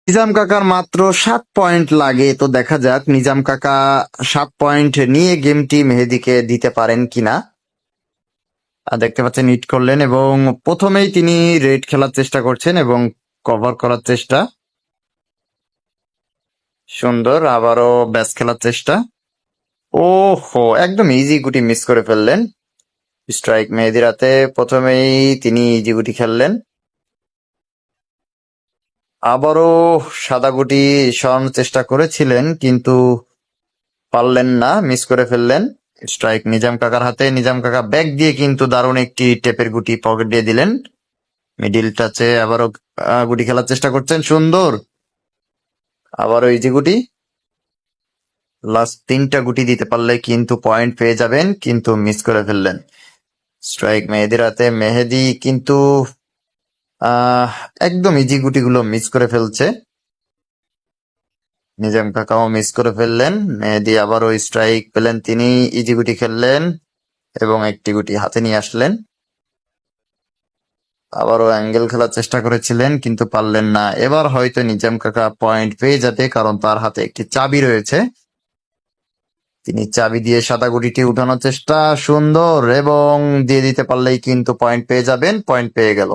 নিজাম কাকার মাত্র 7 পয়েন্ট লাগে, তো দেখা যাক নিজাম কাকা 7 পয়েন্ট নিয়ে গেমটি মেহেদীকে দিতে পারেন কিনা। দেখতে পাচ্ছেন হিট করলেন এবং প্রথমেই তিনি রেড খেলার চেষ্টা করছেন এবং কভার করার চেষ্টা। সুন্দর, আবারও ব্যাস খেলার চেষ্টা। ওহো, একদম ইজি গুটি মিস করে ফেললেন। স্ট্রাইক মেহেদীর হাতে। প্রথমেই তিনি ইজি গুটি খেললেন, আবারও সাদা গুটি সরানোর চেষ্টা করেছিলেন কিন্তু পারলেন না, মিস করে ফেললেন। স্ট্রাইক নিজাম কাকার হাতে। নিজাম কাকা ব্যাক দিয়ে কিন্তু দারুণ একটি টেপের গুটি পকেট দিয়ে দিলেন। মিডিল টাচে আবারও গুটি খেলার চেষ্টা করছেন। সুন্দর, আবারও ইজি গুটি। লাস্ট 3টা গুটি দিতে পারলে কিন্তু পয়েন্ট পেয়ে যাবেন, কিন্তু মিস করে ফেললেন। স্ট্রাইক মেহেদির হাতে। মেহেদি কিন্তু আহ একদম ইজি গুটিগুলো মিস করে ফেলছে। নিজাম কাকাও মিস করে ফেললেন। মেহেদি আবারও স্ট্রাইক পেলেন, তিনি ইজি গুটি খেললেন এবং একটি গুটি হাতে নিয়ে আসলেন। আবারও অ্যাঙ্গেল খেলার চেষ্টা করেছিলেন কিন্তু পারলেন না। এবার হয়তো নিজাম কাকা পয়েন্ট পেয়ে যাবে, কারণ তার হাতে একটি চাবি রয়েছে। তিনি চাবি দিয়ে সাদা গুটিটি উঠানোর চেষ্টা। সুন্দর, এবং দিয়ে দিতে পারলেই কিন্তু পয়েন্ট পেয়ে যাবেন। পয়েন্ট পেয়ে গেল।